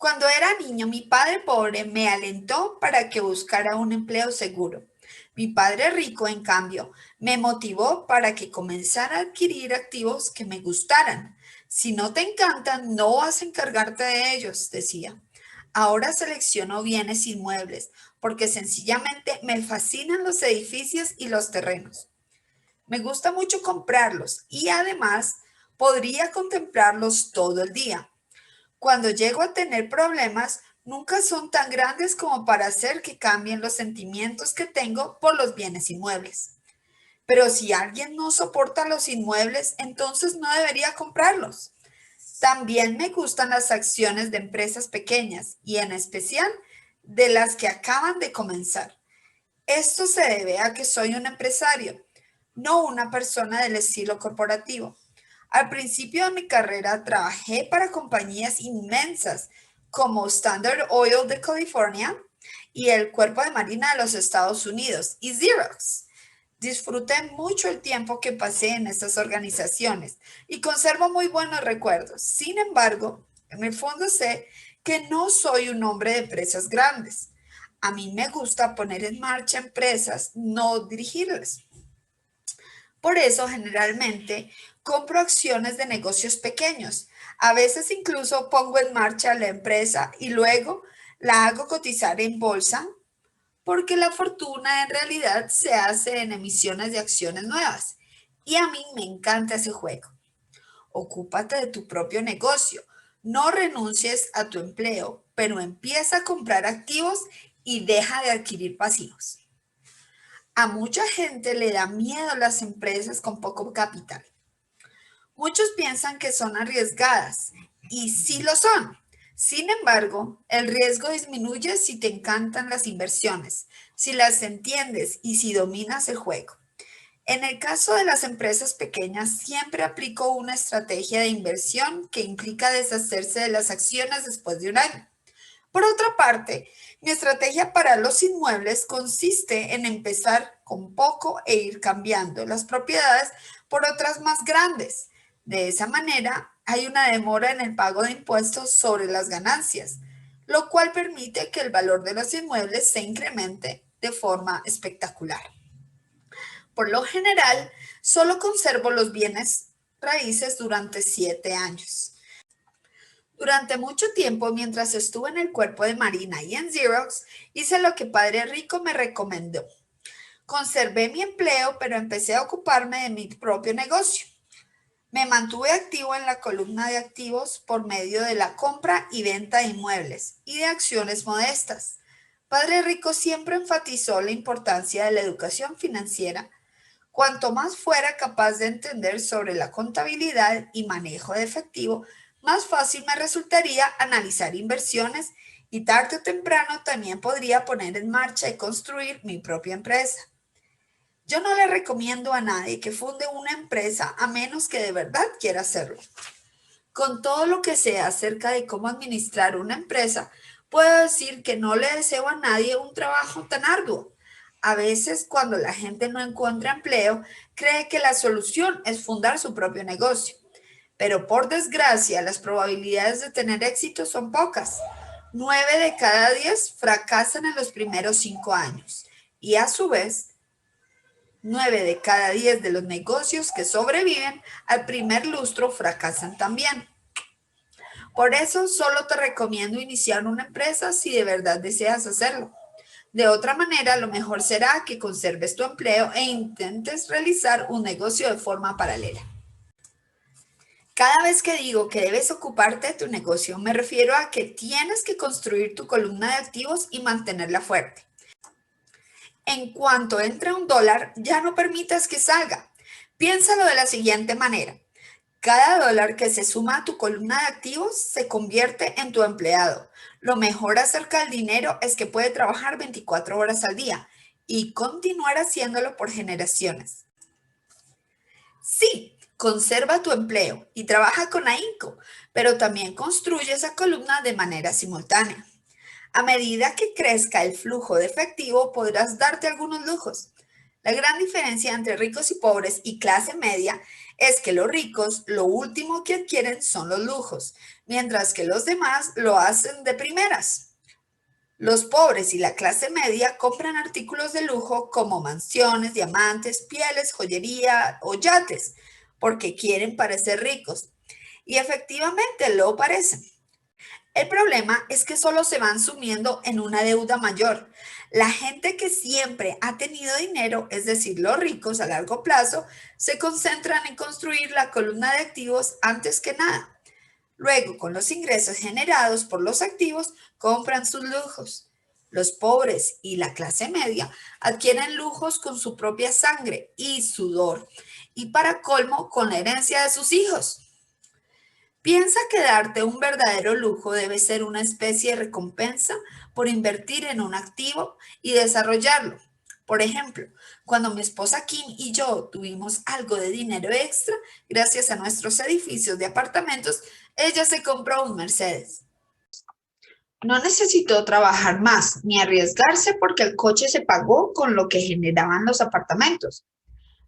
Cuando era niño, mi padre pobre me alentó para que buscara un empleo seguro. Mi padre rico, en cambio, me motivó para que comenzara a adquirir activos que me gustaran. Si no te encantan, no vas a encargarte de ellos, decía. Ahora selecciono bienes inmuebles porque sencillamente me fascinan los edificios y los terrenos. Me gusta mucho comprarlos y además podría contemplarlos todo el día. Cuando llego a tener problemas, nunca son tan grandes como para hacer que cambien los sentimientos que tengo por los bienes inmuebles. Pero si alguien no soporta los inmuebles, entonces no debería comprarlos. También me gustan las acciones de empresas pequeñas y en especial de las que acaban de comenzar. Esto se debe a que soy un empresario, no una persona del estilo corporativo. Al principio de mi carrera trabajé para compañías inmensas como Standard Oil de California y el Cuerpo de Marina de los Estados Unidos y Xerox. Disfruté mucho el tiempo que pasé en estas organizaciones y conservo muy buenos recuerdos. Sin embargo, en el fondo sé que no soy un hombre de empresas grandes. A mí me gusta poner en marcha empresas, no dirigirlas. Por eso, generalmente, compro acciones de negocios pequeños. A veces incluso pongo en marcha la empresa y luego la hago cotizar en bolsa porque la fortuna en realidad se hace en emisiones de acciones nuevas. Y a mí me encanta ese juego. Ocúpate de tu propio negocio. No renuncies a tu empleo, pero empieza a comprar activos y deja de adquirir pasivos. A mucha gente le da miedo las empresas con poco capital. Muchos piensan que son arriesgadas y sí lo son. Sin embargo, el riesgo disminuye si te encantan las inversiones, si las entiendes y si dominas el juego. En el caso de las empresas pequeñas, siempre aplico una estrategia de inversión que implica deshacerse de las acciones después de un año. Por otra parte, mi estrategia para los inmuebles consiste en empezar con poco e ir cambiando las propiedades por otras más grandes. De esa manera, hay una demora en el pago de impuestos sobre las ganancias, lo cual permite que el valor de los inmuebles se incremente de forma espectacular. Por lo general, solo conservo los bienes raíces durante 7 años. Durante mucho tiempo, mientras estuve en el Cuerpo de Marina y en Xerox, hice lo que Padre Rico me recomendó. Conservé mi empleo, pero empecé a ocuparme de mi propio negocio. Me mantuve activo en la columna de activos por medio de la compra y venta de inmuebles y de acciones modestas. Padre Rico siempre enfatizó la importancia de la educación financiera. Cuanto más fuera capaz de entender sobre la contabilidad y manejo de efectivo, más fácil me resultaría analizar inversiones y tarde o temprano también podría poner en marcha y construir mi propia empresa. Yo no le recomiendo a nadie que funde una empresa a menos que de verdad quiera hacerlo. Con todo lo que sé acerca de cómo administrar una empresa, puedo decir que no le deseo a nadie un trabajo tan arduo. A veces, cuando la gente no encuentra empleo, cree que la solución es fundar su propio negocio. Pero por desgracia, las probabilidades de tener éxito son pocas. 9 de cada 10 fracasan en los primeros 5 años. Y a su vez, 9 de cada 10 de los negocios que sobreviven al primer lustro fracasan también. Por eso solo te recomiendo iniciar una empresa si de verdad deseas hacerlo. De otra manera, lo mejor será que conserves tu empleo e intentes realizar un negocio de forma paralela. Cada vez que digo que debes ocuparte de tu negocio, me refiero a que tienes que construir tu columna de activos y mantenerla fuerte. En cuanto entre un dólar, ya no permitas que salga. Piénsalo de la siguiente manera. Cada dólar que se suma a tu columna de activos se convierte en tu empleado. Lo mejor acerca del dinero es que puede trabajar 24 horas al día y continuar haciéndolo por generaciones. Sí, conserva tu empleo y trabaja con ahínco, pero también construye esa columna de manera simultánea. A medida que crezca el flujo de efectivo, podrás darte algunos lujos. La gran diferencia entre ricos y pobres y clase media es que los ricos lo último que adquieren son los lujos, mientras que los demás lo hacen de primeras. Los pobres y la clase media compran artículos de lujo como mansiones, diamantes, pieles, joyería o yates, porque quieren parecer ricos. Y efectivamente lo parecen. El problema es que solo se van sumiendo en una deuda mayor. La gente que siempre ha tenido dinero, es decir, los ricos a largo plazo, se concentran en construir la columna de activos antes que nada. Luego, con los ingresos generados por los activos, compran sus lujos. Los pobres y la clase media adquieren lujos con su propia sangre y sudor, y para colmo, con la herencia de sus hijos. Piensa que darte un verdadero lujo debe ser una especie de recompensa por invertir en un activo y desarrollarlo. Por ejemplo, cuando mi esposa Kim y yo tuvimos algo de dinero extra, gracias a nuestros edificios de apartamentos, ella se compró un Mercedes. No necesitó trabajar más ni arriesgarse porque el coche se pagó con lo que generaban los apartamentos.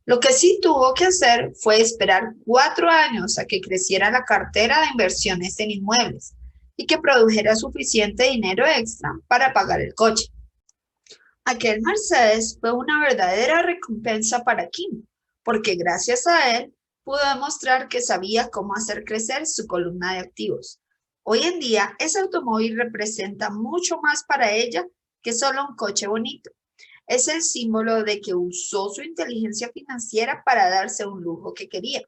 Lo que sí tuvo que hacer fue esperar 4 años a que creciera la cartera de inversiones en inmuebles y que produjera suficiente dinero extra para pagar el coche. Aquel Mercedes fue una verdadera recompensa para Kim, porque gracias a él pudo demostrar que sabía cómo hacer crecer su columna de activos. Hoy en día, ese automóvil representa mucho más para ella que solo un coche bonito. Es el símbolo de que usó su inteligencia financiera para darse un lujo que quería.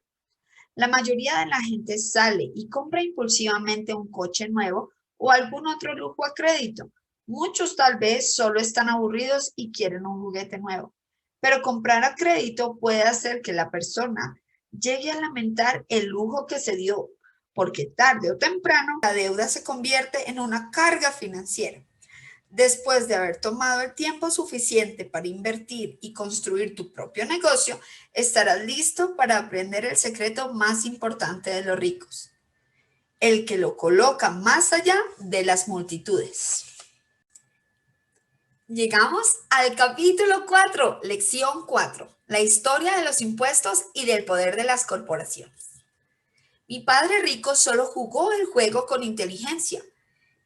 La mayoría de la gente sale y compra impulsivamente un coche nuevo o algún otro lujo a crédito. Muchos tal vez solo están aburridos y quieren un juguete nuevo. Pero comprar a crédito puede hacer que la persona llegue a lamentar el lujo que se dio, porque tarde o temprano la deuda se convierte en una carga financiera. Después de haber tomado el tiempo suficiente para invertir y construir tu propio negocio, estarás listo para aprender el secreto más importante de los ricos, el que lo coloca más allá de las multitudes. Llegamos al capítulo 4, lección 4, la historia de los impuestos y del poder de las corporaciones. Mi padre rico solo jugó el juego con inteligencia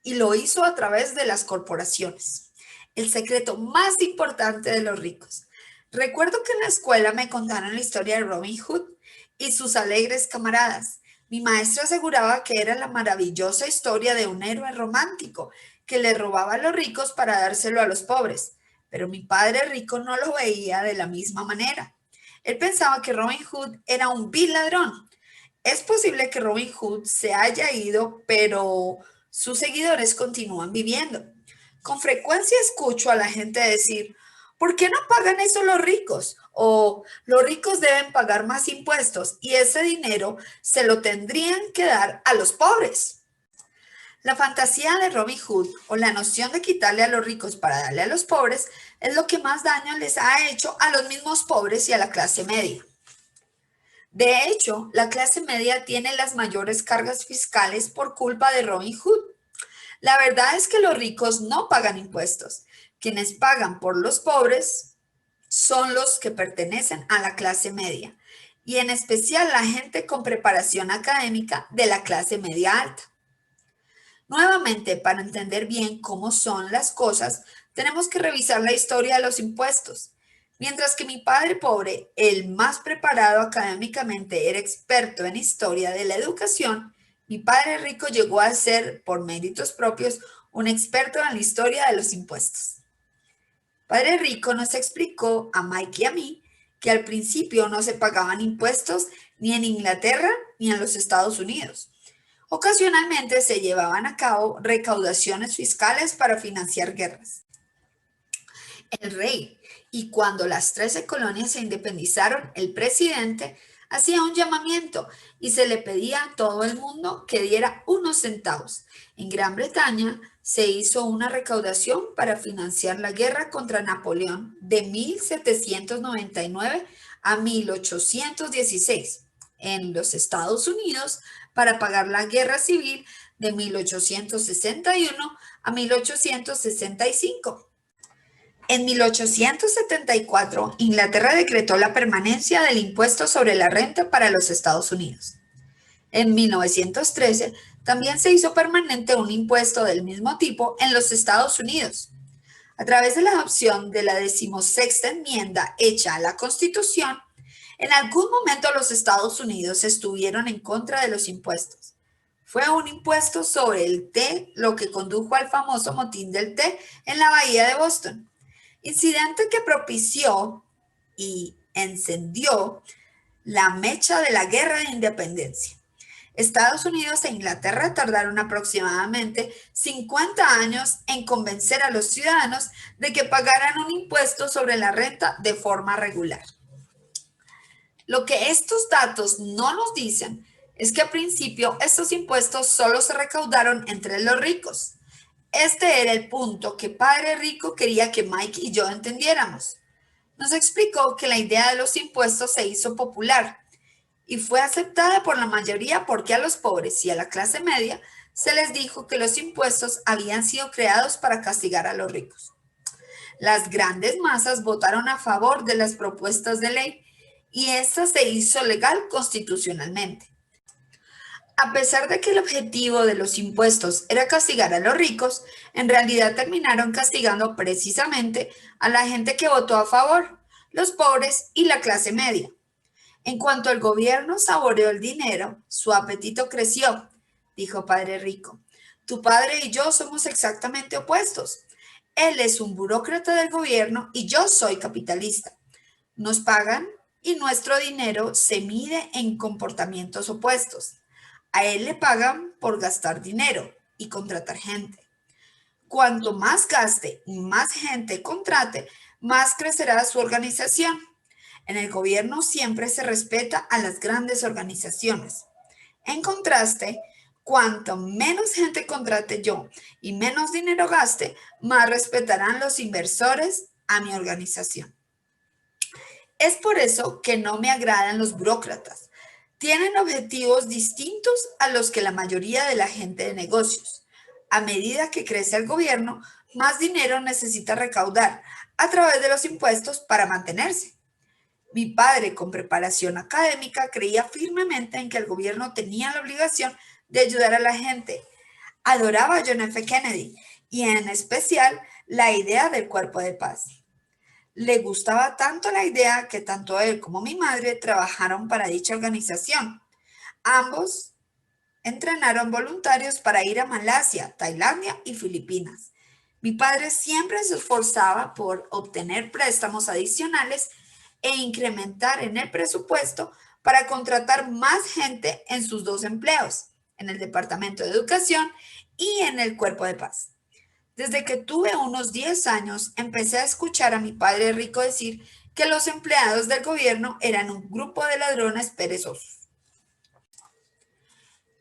y lo hizo a través de las corporaciones. El secreto más importante de los ricos. Recuerdo que en la escuela me contaron la historia de Robin Hood y sus alegres camaradas. Mi maestro aseguraba que era la maravillosa historia de un héroe romántico que le robaba a los ricos para dárselo a los pobres. Pero mi padre rico no lo veía de la misma manera. Él pensaba que Robin Hood era un vil ladrón. Es posible que Robin Hood se haya ido, pero sus seguidores continúan viviendo. Con frecuencia escucho a la gente decir, ¿por qué no pagan eso los ricos? O los ricos deben pagar más impuestos y ese dinero se lo tendrían que dar a los pobres. La fantasía de Robin Hood o la noción de quitarle a los ricos para darle a los pobres es lo que más daño les ha hecho a los mismos pobres y a la clase media. De hecho, la clase media tiene las mayores cargas fiscales por culpa de Robin Hood. La verdad es que los ricos no pagan impuestos. Quienes pagan por los pobres son los que pertenecen a la clase media y en especial la gente con preparación académica de la clase media alta. Nuevamente, para entender bien cómo son las cosas, tenemos que revisar la historia de los impuestos. Mientras que mi padre pobre, el más preparado académicamente, era experto en historia de la educación, mi padre rico llegó a ser, por méritos propios, un experto en la historia de los impuestos. Padre rico nos explicó a Mike y a mí que al principio no se pagaban impuestos ni en Inglaterra ni en los Estados Unidos. Ocasionalmente se llevaban a cabo recaudaciones fiscales para financiar guerras. El rey, y cuando las 13 colonias se independizaron, el presidente hacía un llamamiento y se le pedía a todo el mundo que diera unos centavos. En Gran Bretaña se hizo una recaudación para financiar la guerra contra Napoleón de 1799 a 1816. En los Estados Unidos, para pagar la guerra civil de 1861 a 1865. En 1874, Inglaterra decretó la permanencia del impuesto sobre la renta para los Estados Unidos. En 1913, también se hizo permanente un impuesto del mismo tipo en los Estados Unidos. A través de la adopción de la 16ª enmienda hecha a la Constitución, en algún momento los Estados Unidos estuvieron en contra de los impuestos. Fue un impuesto sobre el té lo que condujo al famoso motín del té en la bahía de Boston, incidente que propició y encendió la mecha de la guerra de independencia. Estados Unidos e Inglaterra tardaron aproximadamente 50 años en convencer a los ciudadanos de que pagaran un impuesto sobre la renta de forma regular. Lo que estos datos no nos dicen es que al principio estos impuestos solo se recaudaron entre los ricos. Este era el punto que Padre Rico quería que Mike y yo entendiéramos. Nos explicó que la idea de los impuestos se hizo popular y fue aceptada por la mayoría porque a los pobres y a la clase media se les dijo que los impuestos habían sido creados para castigar a los ricos. Las grandes masas votaron a favor de las propuestas de ley y esta se hizo legal constitucionalmente. A pesar de que el objetivo de los impuestos era castigar a los ricos, en realidad terminaron castigando precisamente a la gente que votó a favor, los pobres y la clase media. En cuanto el gobierno saboreó el dinero, su apetito creció, dijo Padre Rico. Tu padre y yo somos exactamente opuestos. Él es un burócrata del gobierno y yo soy capitalista. Nos pagan y nuestro dinero se mide en comportamientos opuestos. A él le pagan por gastar dinero y contratar gente. Cuanto más gaste y más gente contrate, más crecerá su organización. En el gobierno siempre se respeta a las grandes organizaciones. En contraste, cuanto menos gente contrate yo y menos dinero gaste, más respetarán los inversores a mi organización. Es por eso que no me agradan los burócratas. Tienen objetivos distintos a los que la mayoría de la gente de negocios. A medida que crece el gobierno, más dinero necesita recaudar a través de los impuestos para mantenerse. Mi padre, con preparación académica, creía firmemente en que el gobierno tenía la obligación de ayudar a la gente. Adoraba a John F. Kennedy y en especial la idea del cuerpo de paz. Le gustaba tanto la idea que tanto él como mi madre trabajaron para dicha organización. Ambos entrenaron voluntarios para ir a Malasia, Tailandia y Filipinas. Mi padre siempre se esforzaba por obtener préstamos adicionales e incrementar en el presupuesto para contratar más gente en sus dos empleos, en el Departamento de Educación y en el Cuerpo de Paz. Desde que tuve unos 10 años, empecé a escuchar a mi padre Rico decir que los empleados del gobierno eran un grupo de ladrones perezosos.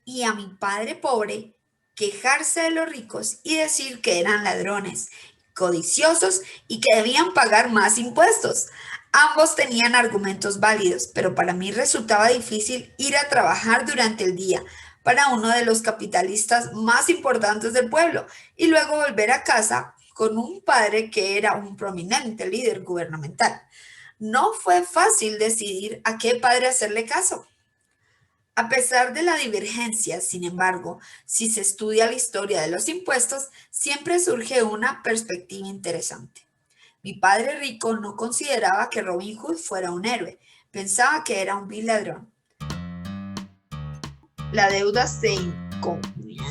Y a mi padre pobre quejarse de los ricos y decir que eran ladrones, codiciosos y que debían pagar más impuestos. Ambos tenían argumentos válidos, pero para mí resultaba difícil ir a trabajar durante el día para uno de los capitalistas más importantes del pueblo y luego volver a casa con un padre que era un prominente líder gubernamental. No fue fácil decidir a qué padre hacerle caso. A pesar de la divergencia, sin embargo, si se estudia la historia de los impuestos, siempre surge una perspectiva interesante. Mi padre rico no consideraba que Robin Hood fuera un héroe, pensaba que era un vil ladrón. La deuda se incomía.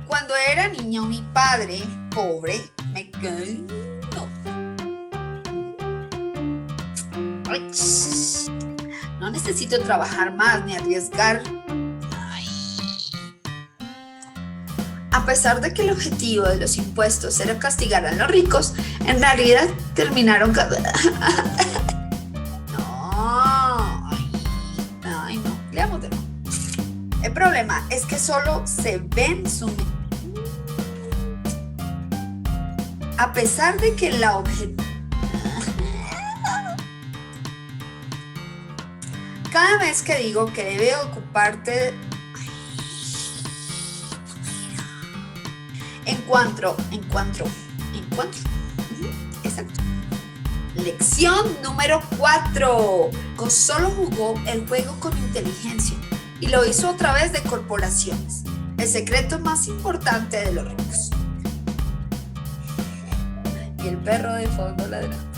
Cuando era niño, mi padre, pobre, me... No necesito trabajar más ni arriesgar. A pesar de que el objetivo de los impuestos era castigar a los ricos, en realidad terminaron... No, leamos de nuevo. El problema es que solo se ven su... A pesar de que la objetivo... Cada vez que digo que debe ocuparte... Encuentro encuentro. Exacto. Lección número 4. Solo jugó el juego con inteligencia y lo hizo a través de corporaciones. El secreto más importante de los ricos. Y el perro de fondo ladrando.